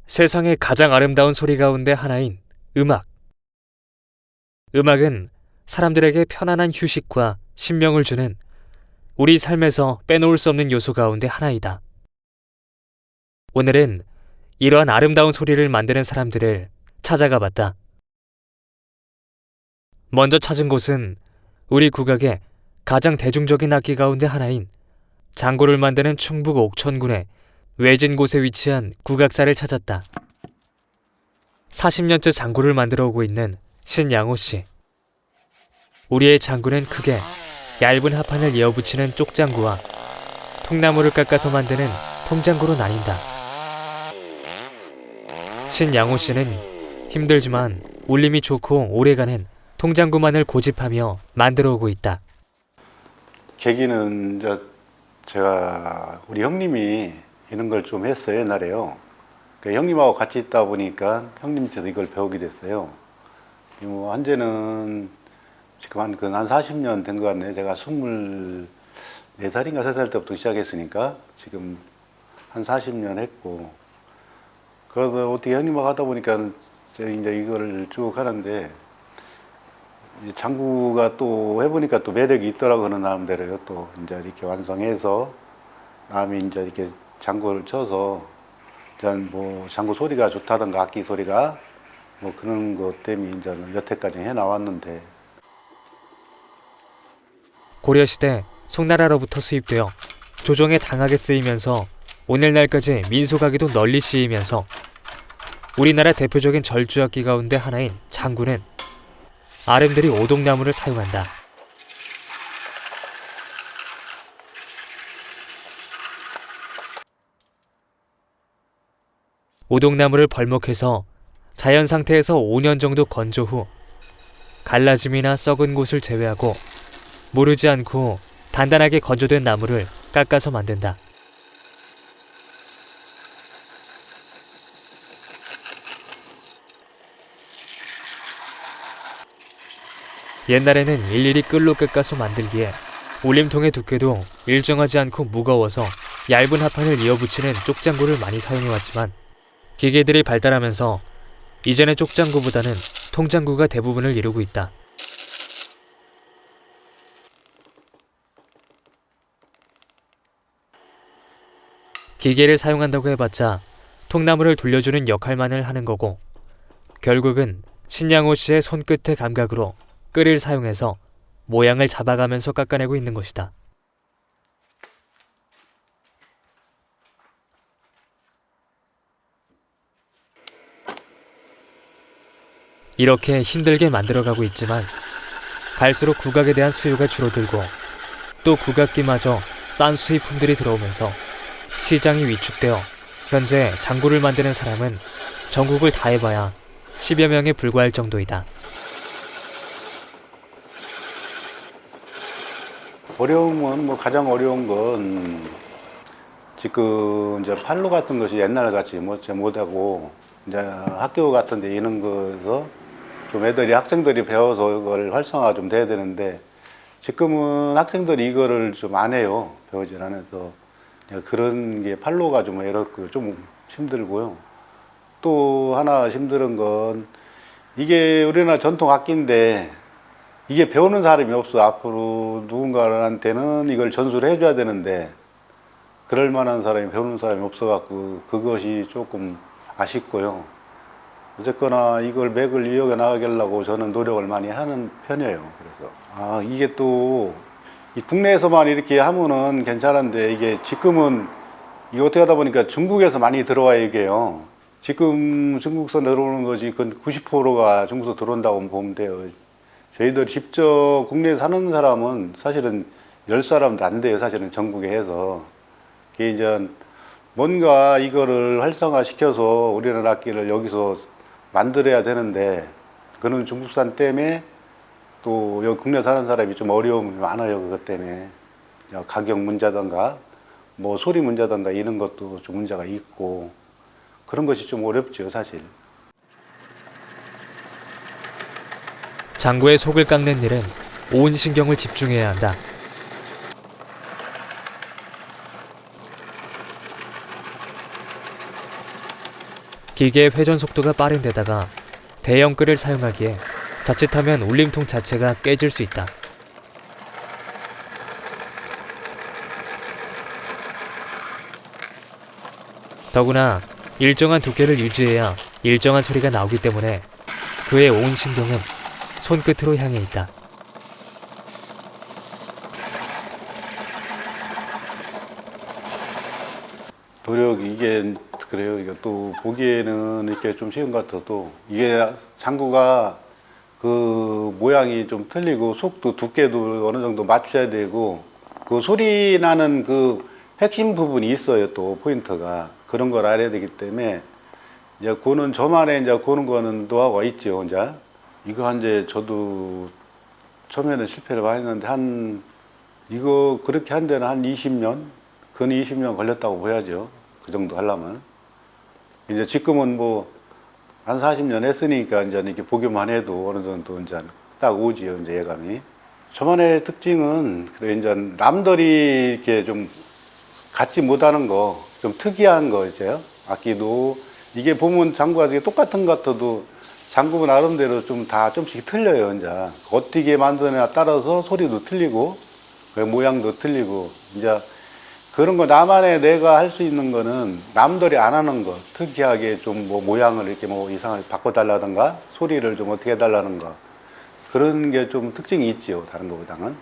세상의 가장 아름다운 소리 가운데 하나인 음악. 음악은 사람들에게 편안한 휴식과 신명을 주는 우리 삶에서 빼놓을 수 없는 요소 가운데 하나이다. 오늘은 이러한 아름다운 소리를 만드는 사람들을 찾아가 봤다. 먼저 찾은 곳은 우리 국악의 가장 대중적인 악기 가운데 하나인 장구를 만드는 충북 옥천군의 외진 곳에 위치한 국악사를 찾았다. 40년째 장구를 만들어 오고 있는 신양호 씨. 우리의 장구는 크게 얇은 합판을 이어붙이는 쪽장구와 통나무를 깎아서 만드는 통장구로 나뉜다. 신양호 씨는 힘들지만 울림이 좋고 오래가는 통장구만을 고집하며 만들어 오고 있다. 계기는 제가 우리 형님이 이런 걸 좀 했어요, 옛날에요. 형님하고 같이 있다 보니까 형님 밑에서 이걸 배우게 됐어요. 뭐 한재는 지금 한 40년 된 것 같네요. 제가 24살인가 3살 때부터 시작했으니까 지금 한 40년 했고, 그래서 어떻게 형님하고 하다 보니까 이제 이거를 쭉 하는데, 장구가 또 해보니까 또 매력이 있더라고 하는 나름대로요. 또 이제 이렇게 완성해서 남이 이제 이렇게 장구를 쳐서 뭐 장구 소리가 좋다던가 악기 소리가 뭐 그런 것 때문에 이제 여태까지 해 나왔는데. 고려시대 송나라로부터 수입되어 조정에 당하게 쓰이면서 오늘날까지 민속악기도 널리 쓰이면서 우리나라 대표적인 절주악기 가운데 하나인 장구는 아름드리 오동나무를 사용한다. 오동나무를 벌목해서 자연 상태에서 5년 정도 건조 후 갈라짐이나 썩은 곳을 제외하고 무르지 않고 단단하게 건조된 나무를 깎아서 만든다. 옛날에는 일일이 끌로 깎아서 만들기에 울림통의 두께도 일정하지 않고 무거워서 얇은 합판을 이어붙이는 쪽장구를 많이 사용해왔지만 기계들이 발달하면서 이제는 쪽장구보다는 통장구가 대부분을 이루고 있다. 기계를 사용한다고 해봤자 통나무를 돌려주는 역할만을 하는 거고, 결국은 신양호 씨의 손끝의 감각으로 끌을 사용해서 모양을 잡아가면서 깎아내고 있는 것이다. 이렇게 힘들게 만들어가고 있지만 갈수록 국악에 대한 수요가 줄어들고 또 국악기마저 싼 수입품들이 들어오면서 시장이 위축되어 현재 장구를 만드는 사람은 전국을 다 해봐야 10여 명에 불과할 정도이다. 어려움은 뭐 가장 어려운 건 지금 이제 판로 같은 것이 옛날 같이 못하고 이제 학교 같은 데 이런 거에서 좀 학생들이 배워서 이걸 활성화가 좀 돼야 되는데, 지금은 학생들이 이거를 좀 안 해요. 배우질 않아서. 그런 게 판로가 좀 어렵고 좀 힘들고요. 또 하나 힘든 건 이게 우리나라 전통 악기인데 이게 배우는 사람이 없어. 앞으로 누군가한테는 이걸 전수를 해줘야 되는데 그럴 만한 사람이, 배우는 사람이 없어갖고 그것이 조금 아쉽고요. 어쨌거나 이걸 맥을 이어가 나가려고 저는 노력을 많이 하는 편이에요. 그래서 이게 또 이 국내에서만 이렇게 하면은 괜찮은데, 이게 지금은 이거 어떻게 하다 보니까 중국에서 많이 들어와요, 이게요. 지금 중국서 들어오는 것이 90%가 중국서 들어온다고 보면 돼요. 저희들 직접 국내에 사는 사람은 사실은 10사람도 안 돼요, 사실은 전국에 해서. 이게 이제 뭔가 이거를 활성화시켜서 우리나라 악기를 여기서 만들어야 되는데, 그런 중국산 때문에 또 여기 국내 사는 사람이 좀 어려움이 많아요. 그것 때문에 가격 문제든가 뭐 소리 문제든가 이런 것도 좀 문제가 있고 그런 것이 좀 어렵죠, 사실. 장구의 속을 깎는 일은 온 신경을 집중해야 한다. 기계의 회전 속도가 빠른 데다가 대형 끌을 사용하기에 자칫하면 울림통 자체가 깨질 수 있다. 더구나 일정한 두께를 유지해야 일정한 소리가 나오기 때문에 그의 온 신경은 손끝으로 향해 있다. 노력이 이게 그래요. 이게 또 보기에는 이렇게 좀 쉬운 것 같아도 이게 장구가 그 모양이 좀 틀리고 속도 두께도 어느 정도 맞춰야 되고 그 소리 나는 그 핵심 부분이 있어요. 또 포인트가 그런 걸 알아야 되기 때문에 이제 고는 저만의 이제 고는 거는 노하우가 있죠. 혼자 이거 이제 저도 처음에는 실패를 많이 했는데 한 이거 그렇게 한 데는 한 20년 근 20년 걸렸다고 보야죠. 그 정도 하려면 이제 지금은 뭐 한 40년 했으니까 이제 이렇게 보기만 해도 어느 정도 이제 딱 오지요. 이제 예감이. 저만의 특징은 그래 이제 남들이 이렇게 좀 갖지 못하는 거, 좀 특이한 거 있어요. 악기도 이게 보면 장구가 되게 똑같은 것 같아도 장구 나름대로 좀 다 좀씩 틀려요. 이제 어떻게 만드느냐에 따라서 소리도 틀리고 모양도 틀리고 이제 그런 거 나만의 내가 할 수 있는 거는 남들이 안 하는 거 특이하게 좀 뭐 모양을 이렇게 뭐 이상하게 바꿔달라든가 소리를 좀 어떻게 해달라는 거 그런 게 좀 특징이 있지요. 다른 거보다는.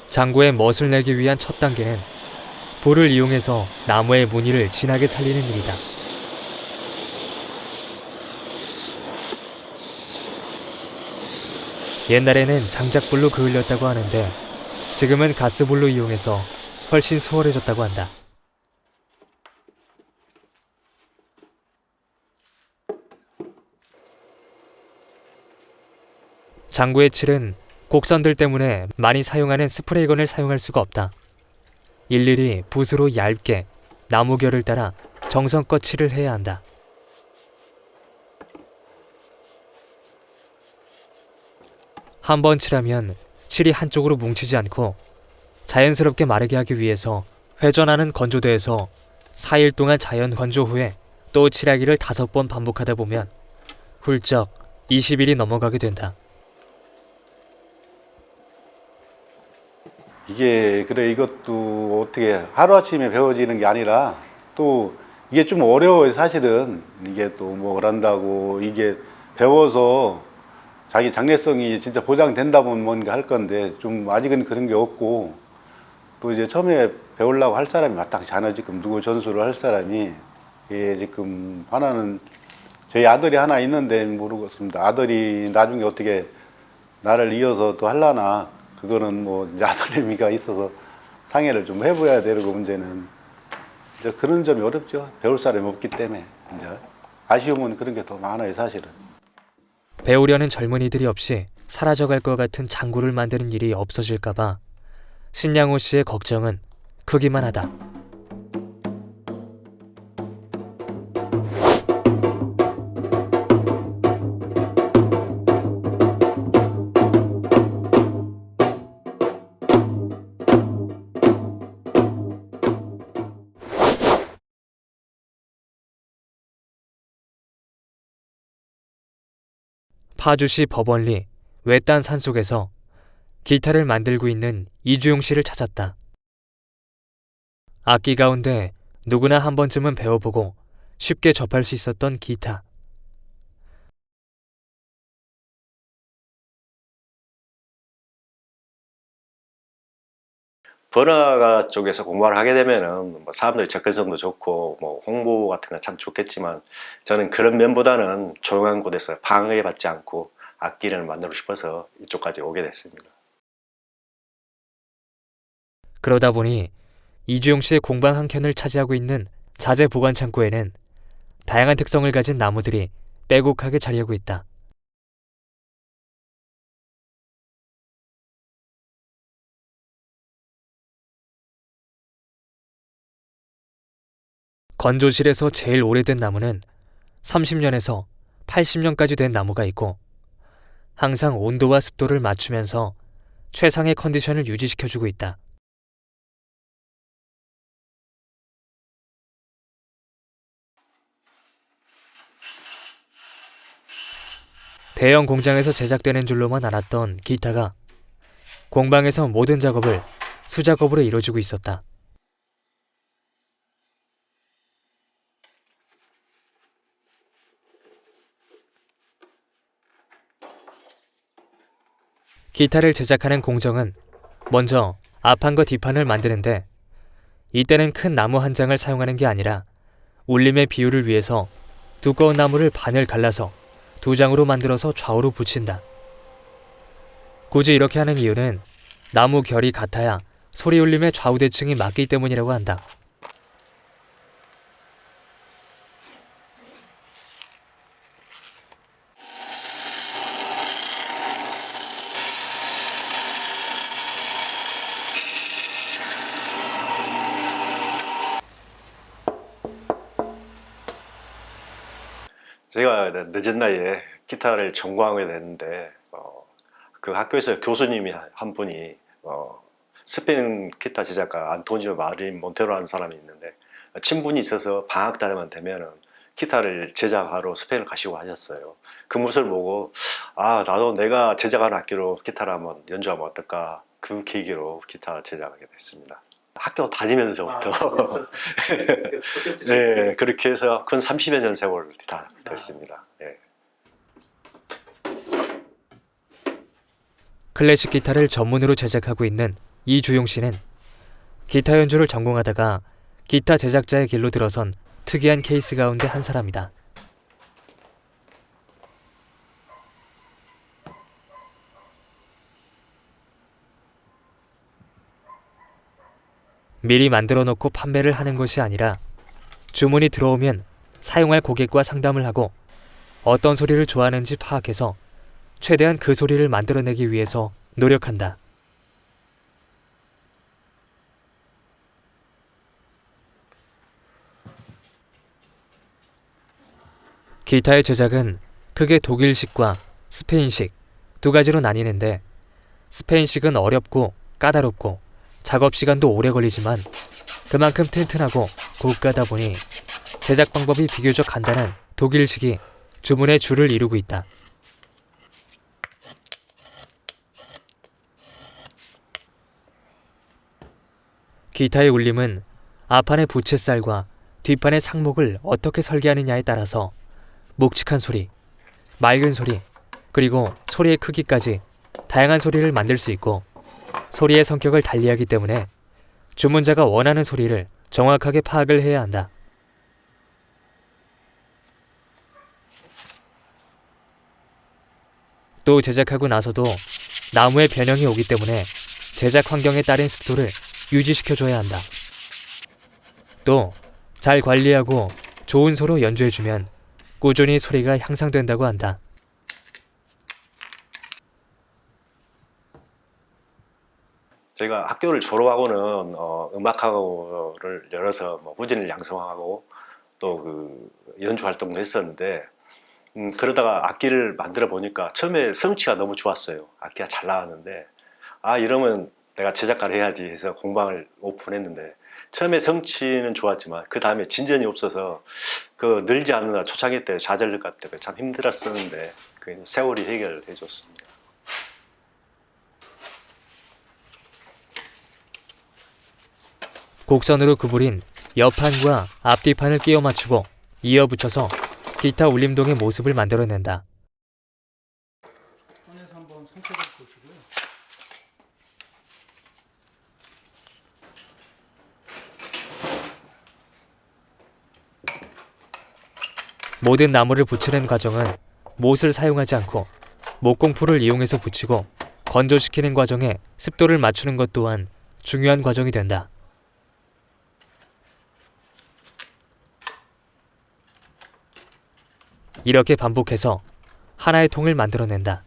장구의 멋을 내기 위한 첫 단계는 불을 이용해서 나무의 무늬를 진하게 살리는 일이다. 옛날에는 장작불로 그을렸다고 하는데 지금은 가스불로 이용해서 훨씬 수월해졌다고 한다. 장구의 칠은 곡선들 때문에 많이 사용하는 스프레이건을 사용할 수가 없다. 일일이 붓으로 얇게 나무결을 따라 정성껏 칠을 해야 한다. 한 번 칠하면 칠이 한쪽으로 뭉치지 않고 자연스럽게 마르게 하기 위해서 회전하는 건조대에서 4일 동안 자연 건조 후에 또 칠하기를 5번 반복하다 보면 훌쩍 20일이 넘어가게 된다. 이게 그래 이것도 어떻게 하루아침에 배워지는 게 아니라 또 이게 좀 어려워요. 사실은 이게 또 뭐 그런다고 이게 배워서 자기 장래성이 진짜 보장된다면 뭔가 할 건데 좀 아직은 그런 게 없고 또 이제 처음에 배우려고 할 사람이 마땅치 않아. 지금 누구 전수를 할 사람이 예, 지금 하나는 저희 아들이 하나 있는데 모르겠습니다. 아들이 나중에 어떻게 나를 이어서 또 하려나 그거는 뭐 이제 아들내미가 있어서 상의를 좀 해봐야 되고 문제는 이제 그런 점이 어렵죠. 배울 사람이 없기 때문에 이제 아쉬움은 그런 게 더 많아요. 사실은. 배우려는 젊은이들이 없이 사라져갈 것 같은 장구를 만드는 일이 없어질까봐 신양호 씨의 걱정은 크기만 하다. 파주시 법원리 외딴 산속에서 기타를 만들고 있는 이주용 씨를 찾았다. 악기 가운데 누구나 한 번쯤은 배워보고 쉽게 접할 수 있었던 기타. 번화가 쪽에서 공부를 하게 되면은 뭐 사람들이 접근성도 좋고 뭐 홍보 같은 건 참 좋겠지만 저는 그런 면보다는 조용한 곳에서 방해받지 않고 악기를 만들고 싶어서 이쪽까지 오게 됐습니다. 그러다 보니 이주용 씨의 공방 한켠을 차지하고 있는 자재 보관 창고에는 다양한 특성을 가진 나무들이 빼곡하게 자리하고 있다. 건조실에서 제일 오래된 나무는 30년에서 80년까지 된 나무가 있고 항상 온도와 습도를 맞추면서 최상의 컨디션을 유지시켜주고 있다. 대형 공장에서 제작되는 줄로만 알았던 기타가 공방에서 모든 작업을 수작업으로 이루어지고 있었다. 기타를 제작하는 공정은 먼저 앞판과 뒷판을 만드는데 이때는 큰 나무 한 장을 사용하는 게 아니라 울림의 비율을 위해서 두꺼운 나무를 반을 갈라서 두 장으로 만들어서 좌우로 붙인다. 굳이 이렇게 하는 이유는 나무 결이 같아야 소리 울림의 좌우 대칭이 맞기 때문이라고 한다. 제가 늦은 나이에 기타를 전공하게 됐는데 그 학교에서 교수님이 한 분이 스페인 기타 제작가 안토니오 마린 몬테로라는 사람이 있는데 친분이 있어서 방학 때만 되면은 기타를 제작하러 스페인을 가시고 하셨어요. 그 모습을 보고 나도 내가 제작하는 악기로 기타를 한번 연주하면 어떨까, 그 계기로 기타 제작하게 됐습니다. 학교 다니면서부터 네, 그렇게 해서 근 30여 년 세월 다 됐습니다. 네. 클래식 기타를 전문으로 제작하고 있는 이주용 씨는 기타 연주를 전공하다가 기타 제작자의 길로 들어선 특이한 케이스 가운데 한 사람이다. 미리 만들어 놓고 판매를 하는 것이 아니라 주문이 들어오면 사용할 고객과 상담을 하고 어떤 소리를 좋아하는지 파악해서 최대한 그 소리를 만들어내기 위해서 노력한다. 기타의 제작은 크게 독일식과 스페인식 두 가지로 나뉘는데 스페인식은 어렵고 까다롭고 작업 시간도 오래 걸리지만 그만큼 튼튼하고 고가다 보니 제작 방법이 비교적 간단한 독일식이 주문의 줄을 이루고 있다. 기타의 울림은 앞판의 부채살과 뒷판의 상목을 어떻게 설계하느냐에 따라서 묵직한 소리, 맑은 소리, 그리고 소리의 크기까지 다양한 소리를 만들 수 있고 소리의 성격을 달리하기 때문에 주문자가 원하는 소리를 정확하게 파악을 해야 한다. 또 제작하고 나서도 나무의 변형이 오기 때문에 제작 환경에 따른 습도를 유지시켜줘야 한다. 또 잘 관리하고 좋은 소로 연주해주면 꾸준히 소리가 향상된다고 한다. 저희가 학교를 졸업하고는 음악학원을 열어서 후진을 양성하고 또 그 연주 활동도 했었는데 그러다가 악기를 만들어 보니까 처음에 성취가 너무 좋았어요. 악기가 잘 나왔는데 이러면 내가 제작가를 해야지 해서 공방을 오픈했는데 처음에 성취는 좋았지만 그 다음에 진전이 없어서 그 늘지 않느라 초창기 때 좌절력 같은 거 참 힘들었었는데 그 세월이 해결해 줬습니다. 곡선으로 구부린 옆판과 앞뒤판을 끼워 맞추고 이어 붙여서 기타 울림동의 모습을 만들어낸다. 안에서 한번 상태를 보시고요. 모든 나무를 붙이는 과정은 못을 사용하지 않고 목공풀을 이용해서 붙이고 건조시키는 과정에 습도를 맞추는 것 또한 중요한 과정이 된다. 이렇게 반복해서 하나의 통을 만들어낸다.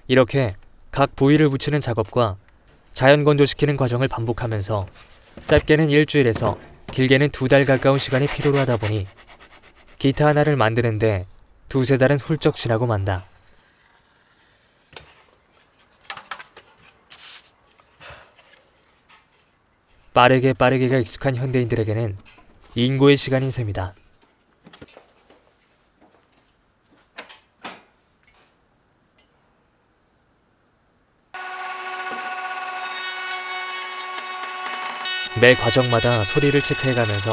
이렇게 각 부위를 붙이는 작업과 자연 건조시키는 과정을 반복하면서 짧게는 일주일에서 길게는 2달 가까운 시간이 필요로 하다 보니 기타 하나를 만드는데 2~3달은 훌쩍 지나고 만다. 빠르게가 익숙한 현대인들에게는 인고의 시간인 셈이다. 매 과정마다 소리를 체크해가면서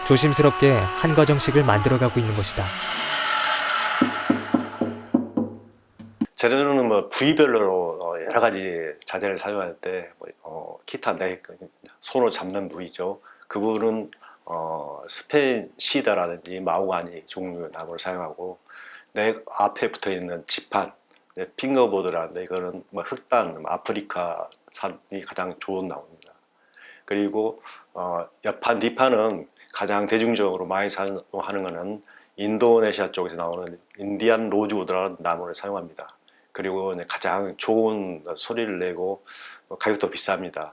조심스럽게 한 과정씩을 만들어가고 있는 것이다. 재료는 뭐 부위별로 여러 가지 자재를 사용할 때 기타 넥, 손을 잡는 부위죠. 그 부분은 스페인 시다라든지 마호가니 종류의 나무를 사용하고, 넥 앞에 붙어 있는 지판, 핑거보드라는데 이거는 뭐 흑단, 아프리카산이 가장 좋은 나무입니다. 그리고 옆판 뒷판은 가장 대중적으로 많이 사용하는 것은 인도네시아 쪽에서 나오는 인디안 로즈우드라는 나무를 사용합니다. 그리고 가장 좋은 소리를 내고 가격도 비쌉니다.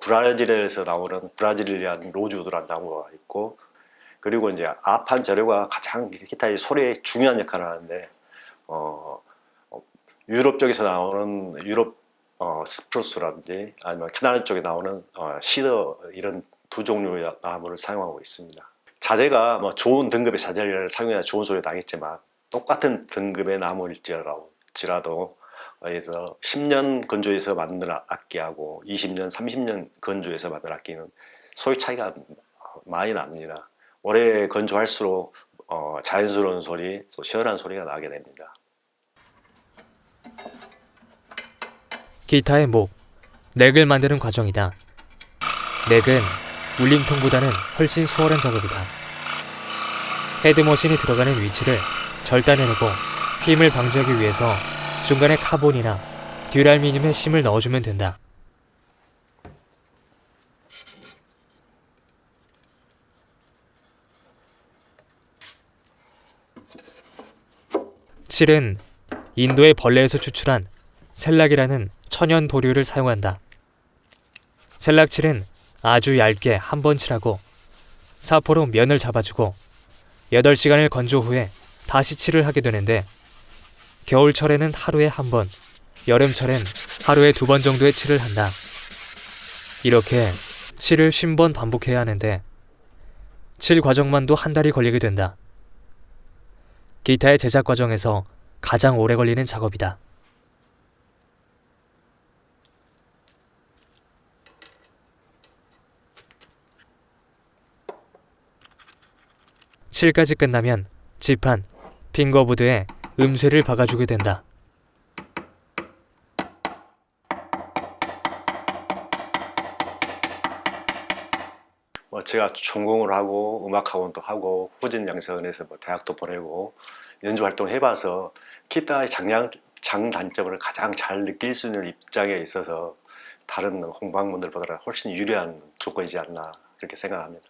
브라질에서 나오는 브라질리안 로즈우드라는 나무가 있고, 그리고 이제 앞판 재료가 가장 기타의 소리에 중요한 역할을 하는데, 유럽 쪽에서 나오는 유럽 스프루스라든지 아니면 캐나다 쪽에 나오는 시더, 이런 두 종류의 나무를 사용하고 있습니다. 자재가 뭐 좋은 등급의 자재를 사용해야 좋은 소리가 나겠지만, 똑같은 등급의 나무일지라도 10년 건조해서 만든 악기하고 20년, 30년 건조해서 만든 악기는 소리 차이가 많이 납니다. 오래 건조할수록 자연스러운 소리, 또 시원한 소리가 나게 됩니다. 기타의 목, 넥을 만드는 과정이다. 넥은 울림통보다는 훨씬 수월한 작업이다. 헤드머신이 들어가는 위치를 절단해내고 힘을 방지하기 위해서 중간에 카본이나 듀랄미늄의 심을 넣어주면 된다. 칠은 인도의 벌레에서 추출한 셀락이라는 천연 도료를 사용한다. 셀락칠은 아주 얇게 한 번 칠하고 사포로 면을 잡아주고 8시간을 건조 후에 다시 칠을 하게 되는데, 겨울철에는 하루에 한 번, 여름철엔 하루에 2번 정도의 칠을 한다. 이렇게 칠을 50번 반복해야 하는데 칠 과정만도 한 달이 걸리게 된다. 기타의 제작 과정에서 가장 오래 걸리는 작업이다. 칠까지 끝나면 지판, 핑거보드에 음쇠를 박아주게 된다. 제가 전공을 하고 음악학원도 하고 후진 양성원에서 대학도 보내고 연주 활동 해봐서 기타의 장단점을 가장 잘 느낄 수 있는 입장에 있어서 다른 홍보학문들보다 훨씬 유리한 조건이지 않나, 그렇게 생각합니다.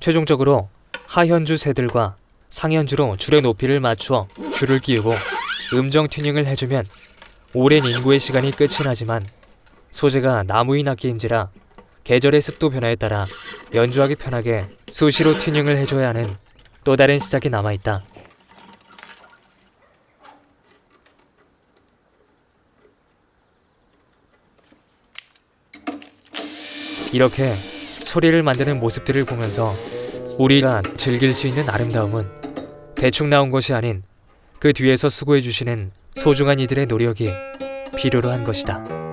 최종적으로 하현주 새들과 상현주로 줄의 높이를 맞추어 줄을 끼우고 음정 튜닝을 해주면 오랜 인고의 시간이 끝이 나지만, 소재가 나무인 악기인지라 계절의 습도 변화에 따라 연주하기 편하게 수시로 튜닝을 해줘야 하는 또 다른 시작이 남아있다. 이렇게 소리를 만드는 모습들을 보면서 우리가 즐길 수 있는 아름다움은 대충 나온 것이 아닌 그 뒤에서 수고해주시는 소중한 이들의 노력이 필요로 한 것이다.